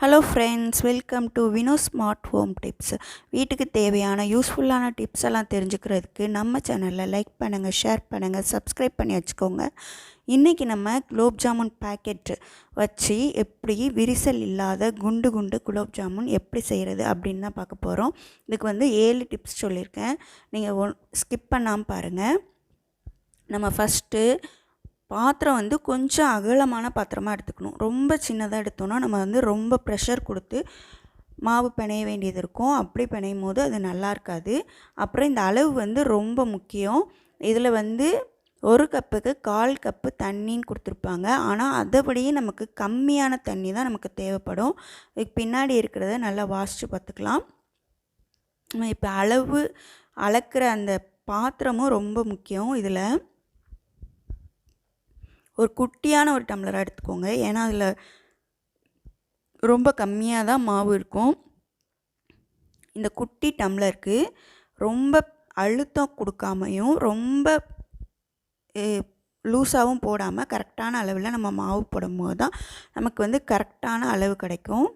Hello friends, welcome to Vino smart home tips. வீட்டுக்கு தேவையான யூஸ்ஃபுல்லான டிப்ஸ் எல்லாம் தெரிஞ்சுக்கிறதுக்கு நம்ம சேனலில் லைக் பண்ணுங்கள், ஷேர் பண்ணுங்கள், சப்ஸ்கிரைப் பண்ணி வச்சுக்கோங்க. இன்றைக்கி நம்ம குலோப் ஜாமுன் பேக்கெட் வச்சு எப்படி விரிசல் இல்லாத குண்டு குண்டு குலோப் ஜாமுன் எப்படி செய்கிறது அப்படின்னு தான் பார்க்க போகிறோம். இதுக்கு 7 டிப்ஸ் சொல்லியிருக்கேன். நீங்கள் ஸ்கிப் பண்ணாமல் பாருங்கள். நம்ம ஃபஸ்ட்டு பாத்திரம் கொஞ்சம் அகலமான பாத்திரமாக எடுத்துக்கணும். ரொம்ப சின்னதாக எடுத்தோன்னா நம்ம ரொம்ப ப்ரெஷர் கொடுத்து மாவு பிணைய வேண்டியது இருக்கும். அப்படி பிணையும் போது அது நல்லா இருக்காது. அப்புறம் இந்த அளவு ரொம்ப முக்கியம். இதில் 1 கப்புக்கு 1/4 கப்பு தண்ணின்னு கொடுத்துருப்பாங்க. ஆனால் அதைபடியே நமக்கு கம்மியான தண்ணி தான் நமக்கு தேவைப்படும். இதுக்கு பின்னாடி இருக்கிறத நல்லா வாசித்து பார்த்துக்கலாம். இப்போ அளக்கிற அந்த பாத்திரமும் ரொம்ப முக்கியம். இதில் ஒரு குட்டியான ஒரு டம்ளராக எடுத்துக்கோங்க. ஏன்னா அதில் ரொம்ப கம்மியாக தான் மாவு இருக்கும். இந்த குட்டி டம்ளருக்கு ரொம்ப அழுத்தம் கொடுக்காமையும் ரொம்ப லூஸாகவும் போடாமல் கரெக்டான அளவில் நம்ம மாவு போடும்போது தான் நமக்கு கரெக்டான அளவு கிடைக்கும்.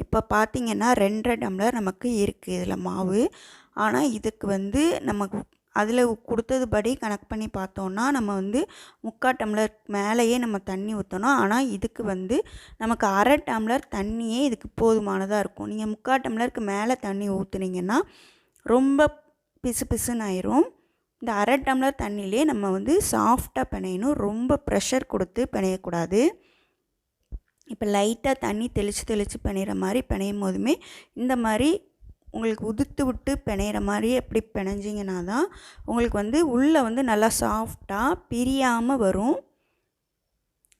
இப்போ பார்த்திங்கன்னா 2.5 டம்ளர் நமக்கு இருக்குது இதில் மாவு. ஆனால் இதுக்கு நமக்கு அதில் கொடுத்தது படி கணக்கு பண்ணி பார்த்தோன்னா நம்ம 3/4 டம்ளர் மேலேயே நம்ம தண்ணி ஊற்றணும். ஆனால் இதுக்கு நமக்கு 1/2 டம்ளர் தண்ணியே இதுக்கு போதுமானதாக இருக்கும். நீங்கள் 3/4 டம்ளருக்கு மேலே தண்ணி ஊற்றுனீங்கன்னா ரொம்ப பிசு பிசுன்னு ஆயிரும். இந்த 1/2 டம்ளர் தண்ணியிலே நம்ம சாஃப்டாக பிணையணும். ரொம்ப ப்ரெஷர் கொடுத்து பிணையக்கூடாது. இப்போ லைட்டாக தண்ணி தெளித்து பிணையிற மாதிரி பிணையும் போதுமே இந்த மாதிரி உங்களுக்கு உதுத்து விட்டு பிணையிற மாதிரி எப்படி பிணைஞ்சிங்கன்னா தான் உங்களுக்கு உள்ளே நல்லா சாஃப்டாக பிரியாமல் வரும்.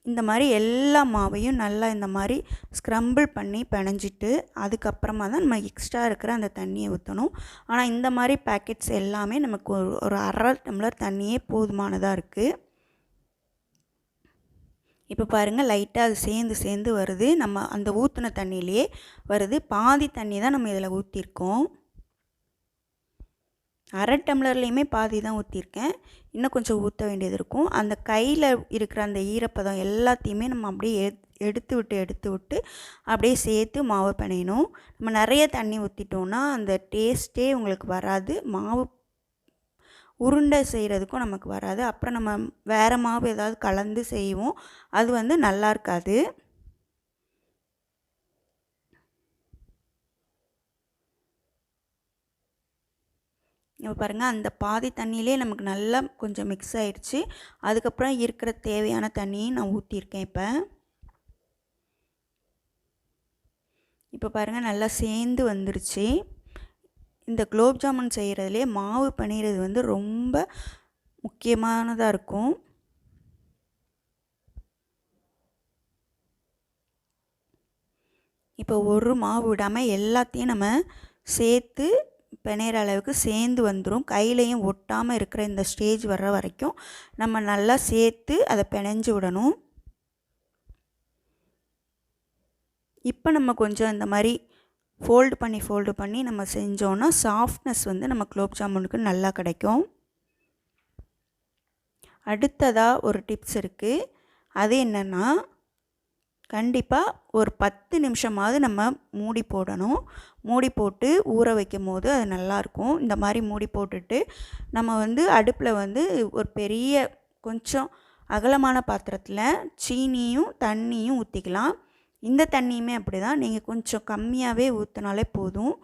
இந்த மாதிரி எல்லா மாவையும் நல்லா இந்த மாதிரி ஸ்க்ரம்பிள் பண்ணி பிணைஞ்சிட்டு அதுக்கப்புறமா தான் நம்ம எக்ஸ்ட்ரா இருக்கிற அந்த தண்ணியை ஊற்றணும். ஆனால் இந்த மாதிரி பேக்கெட்ஸ் எல்லாமே நமக்கு ஒரு 1/2 டம்ளர் தண்ணியே போதுமானதாக இருக்குது. இப்போ பாருங்கள், லைட்டாக அது சேர்ந்து வருது. நம்ம அந்த ஊற்றின தண்ணியிலே வருது. பாதி தண்ணி தான் நம்ம இதில் ஊற்றிருக்கோம். 1/2 டம்ளர்லேயுமே பாதி தான் ஊற்றிருக்கேன். இன்னும் கொஞ்சம் ஊற்ற வேண்டியது இருக்கும். அந்த கையில் இருக்கிற அந்த ஈரப்பதம் எல்லாத்தையுமே நம்ம அப்படியே எடுத்து விட்டு அப்படியே சேர்த்து மாவு பிணையணும். நம்ம நிறைய தண்ணி ஊற்றிட்டோன்னா அந்த டேஸ்ட்டே உங்களுக்கு வராது. மாவு உருண்டை செய்கிறதுக்கும் நமக்கு வராது. அப்புறம் நம்ம வேறு மாவு ஏதாவது கலந்து செய்வோம், அது நல்லா இருக்காது. இப்போ பாருங்கள், அந்த பாதி தண்ணியிலே நமக்கு நல்லா கொஞ்சம் மிக்ஸ் ஆகிடுச்சு. அதுக்கப்புறம் இருக்கிற தேவையான தண்ணியும் நான் ஊற்றிருக்கேன். இப்போ பாருங்கள், நல்லா சேர்ந்து வந்துருச்சு. இந்த குலோப் ஜாமுன் செய்கிறதுலே மாவு பிணையிறது ரொம்ப முக்கியமானதாக இருக்கும். இப்போ ஒரு மாவு விடாமல் எல்லாத்தையும் நம்ம சேர்த்து பிணையிற அளவுக்கு சேர்ந்து வந்துடும். கையிலையும் ஒட்டாமல் இருக்கிற இந்த ஸ்டேஜ் வர்ற வரைக்கும் நம்ம நல்லா சேர்த்து அதை பிணைஞ்சு விடணும். இப்போ நம்ம கொஞ்சம் இந்த மாதிரி ஃபோல்டு பண்ணி நம்ம செஞ்சோன்னா சாஃப்ட்னஸ் நம்ம குலோப் ஜாமுனுக்கு நல்லா கிடைக்கும். அடுத்ததாக ஒரு டிப்ஸ் இருக்குது. அது என்னென்னா, கண்டிப்பாக ஒரு 10 நிமிஷமாவது நம்ம மூடி போடணும். மூடி போட்டு ஊற வைக்கும் போது அது நல்லாயிருக்கும். இந்த மாதிரி மூடி போட்டுட்டு நம்ம அடுப்பில் ஒரு பெரிய கொஞ்சம் அகலமான பாத்திரத்தில் சீனியும் தண்ணியும் ஊற்றிக்கலாம். இந்த தண்ணியுமே அப்படி தான். நீங்கள் கொஞ்சம் கம்மியாகவே ஊற்றினாலே போதும்.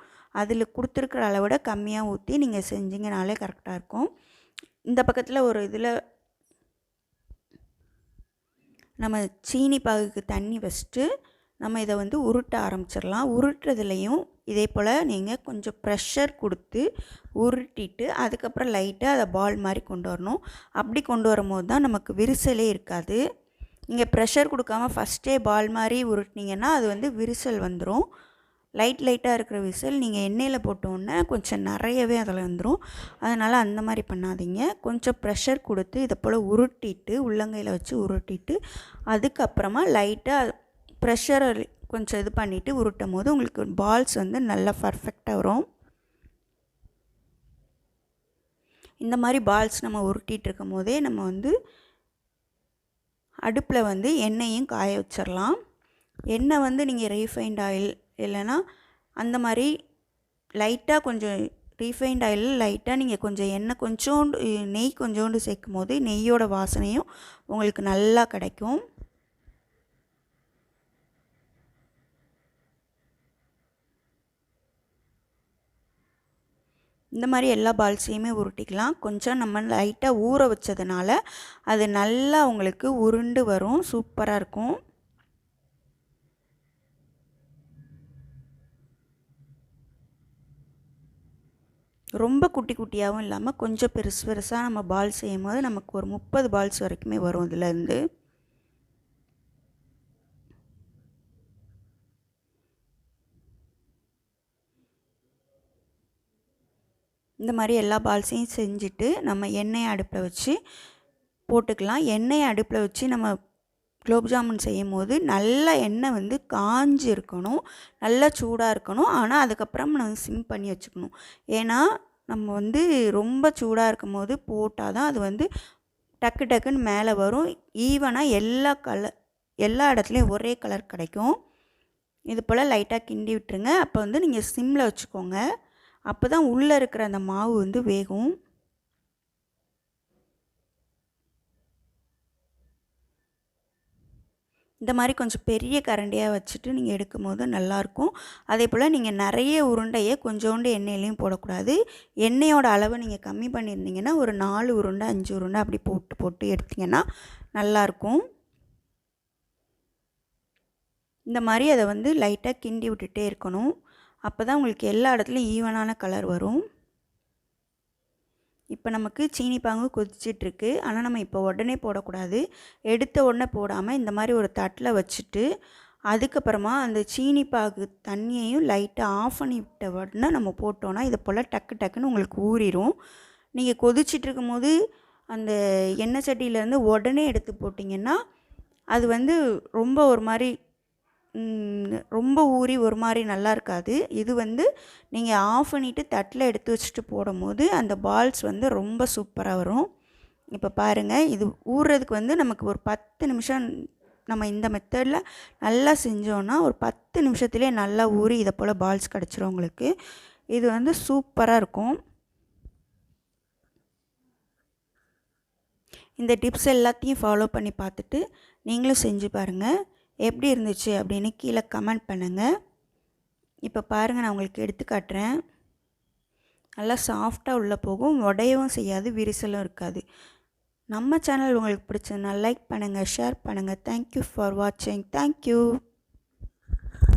அதில் கொடுத்துருக்குற அளவோட கம்மியாக ஊற்றி நீங்கள் செஞ்சிங்கனாலே கரெக்டாக இருக்கும். இந்த பக்கத்தில் ஒரு இதில் நம்ம சீனி பாகுக்கு தண்ணி வச்சுட்டு நம்ம இதை உருட்ட ஆரம்பிச்சிடலாம். உருட்டுறதுலையும் இதே போல் நீங்கள் கொஞ்சம் ப்ரெஷர் கொடுத்து உருட்டிட்டு அதுக்கப்புறம் லைட்டாக அதை பால் மாதிரி கொண்டு வரணும். அப்படி கொண்டு வரும்போது தான் நமக்கு விரிசலே இருக்காது. நீங்கள் ப்ரெஷர் கொடுக்காமல் ஃபஸ்ட்டே பால் மாதிரி உருட்டினீங்கன்னா அது விரிசல் வந்துடும். லைட்டாக இருக்கிற விரிசல் நீங்கள் எண்ணெயில் போட்டோன்னே கொஞ்சம் நிறையவே அதில் வந்துடும். அதனால் அந்த மாதிரி பண்ணாதீங்க. கொஞ்சம் ப்ரெஷர் கொடுத்து இதை போல் உருட்டிட்டு உள்ளங்கையில் வச்சு உருட்டிட்டு அதுக்கப்புறமா லைட்டாக ப்ரெஷரை கொஞ்சம் இது பண்ணிவிட்டு உருட்டும் போது உங்களுக்கு பால்ஸ் நல்லா பர்ஃபெக்டாக வரும். இந்த மாதிரி பால்ஸ் நம்ம உருட்டிகிட்டு இருக்கும் போதே நம்ம அடுப்பில் எண்ணெயும் காய வச்சிடலாம். எண்ணெய் வந்து நீங்கள் ரீஃபைண்ட் ஆயில் இல்லைன்னா அந்த மாதிரி லைட்டாக கொஞ்சம் ரீஃபைண்ட் ஆயிலில் லைட்டாக நீங்கள் கொஞ்சம் எண்ணெய் கொஞ்சோண்டு நெய் கொஞ்சோண்டு சேர்க்கும் போது நெய்யோட வாசனையும் உங்களுக்கு நல்லா கிடைக்கும். இந்த மாதிரி எல்லா பால்ஸையுமே உருட்டிக்கலாம். கொஞ்சம் நம்ம லைட்டாக ஊற வச்சதுனால அது நல்லா உங்களுக்கு உருண்டு வரும், சூப்பராக இருக்கும். ரொம்ப குட்டி குட்டியாகவும் இல்லாமல் கொஞ்சம் பெருசு பெருசாக நம்ம பால் செய்யும் போது நமக்கு ஒரு 30 பால்ஸ் வரைக்குமே வரும் இதுலேருந்து. இந்த மாதிரி எல்லா பால்ஸையும் செஞ்சுட்டு நம்ம எண்ணெயை அடுப்பில் வச்சு போட்டுக்கலாம். எண்ணெயை அடுப்பில் வச்சு நம்ம குலோப்ஜாமுன் செய்யும் போது நல்லா எண்ணெய் வந்து காஞ்சி இருக்கணும், நல்லா சூடாக இருக்கணும். ஆனால் அதுக்கப்புறம் நம்ம சிம் பண்ணி வச்சுக்கணும். ஏன்னா நம்ம வந்து ரொம்ப சூடாக இருக்கும் போது போட்டால் தான் அது வந்து டக்கு டக்குன்னு மேலே வரும். ஈவனாக எல்லா இடத்துலையும் ஒரே கலர் கிடைக்கும். இது போல் லைட்டாக கிண்டி விட்டுருங்க. அப்போ வந்து நீங்கள் சிம்மில் வச்சுக்கோங்க. அப்போ தான் உள்ளே இருக்கிற அந்த மாவு வந்து வேகும். இந்த மாதிரி கொஞ்சம் பெரிய கரண்டியாக வச்சுட்டு நீங்கள் எடுக்கும் போது நல்லாயிருக்கும். அதே போல் நீங்கள் நிறைய உருண்டையை கொஞ்சோண்டு எண்ணெயிலையும் போடக்கூடாது. எண்ணெயோட அளவை நீங்கள் கம்மி பண்ணியிருந்தீங்கன்னா ஒரு 4 உருண்டை 5 உருண்டை அப்படி போட்டு போட்டு எடுத்திங்கன்னா நல்லாயிருக்கும். இந்த மாதிரி அதை வந்து லைட்டாக கிண்டி விட்டுட்டே இருக்கணும். அப்போ தான் உங்களுக்கு எல்லா இடத்துலையும் ஈவனான கலர் வரும். இப்போ நமக்கு சீனி பாகு கொதிச்சிட்ருக்கு. ஆனால் நம்ம இப்போ உடனே போடக்கூடாது. எடுத்த உடனே போடாமல் இந்த மாதிரி ஒரு தட்டில் வச்சுட்டு அதுக்கப்புறமா அந்த சீனி பாகு தண்ணியையும் லைட்டாக ஆஃப் பண்ணி விட்ட உடனே நம்ம போட்டோன்னா இதை போல் டக்கு டக்குன்னு உங்களுக்கு ஊறிடும். நீங்கள் கொதிச்சிட்ருக்கும் போது அந்த எண்ணெய் சட்டியிலேருந்து உடனே எடுத்து போட்டிங்கன்னா அது வந்து ரொம்ப ஒரு மாதிரி ரொம்ப ஊறி ஒரு மாதிரி நல்லா இருக்காது. இது வந்து நீங்கள் ஆஃப் பண்ணிவிட்டு தட்டில் எடுத்து வச்சுட்டு போடும்போது அந்த பால்ஸ் வந்து ரொம்ப சூப்பராக வரும். இப்போ பாருங்கள், இது ஊறுறதுக்கு வந்து நமக்கு ஒரு 10 நிமிஷம் நம்ம இந்த மெத்தடில் நல்லா செஞ்சோன்னா ஒரு 10 நிமிஷத்துலேயே நல்லா ஊறி இதை போல் பால்ஸ் கிடச்சிரும் உங்களுக்கு. இது வந்து சூப்பராக இருக்கும். இந்த டிப்ஸ் எல்லாத்தையும் ஃபாலோ பண்ணி பார்த்துட்டு நீங்களும் செஞ்சு பாருங்கள். எப்படி இருந்துச்சு அப்படின்னு கீழே கமெண்ட் பண்ணுங்கள். இப்போ பாருங்கள், நான் உங்களுக்கு எடுத்து காட்டுறேன். நல்லா சாஃப்டாக உள்ளே போகும், உடையவும் செய்யாது, விரிசலும் இருக்காது. நம்ம சேனல் உங்களுக்கு பிடிச்சதுன்னா லைக் பண்ணுங்கள், ஷேர் பண்ணுங்கள். தேங்க்யூ ஃபார் வாட்சிங். தேங்க்யூ.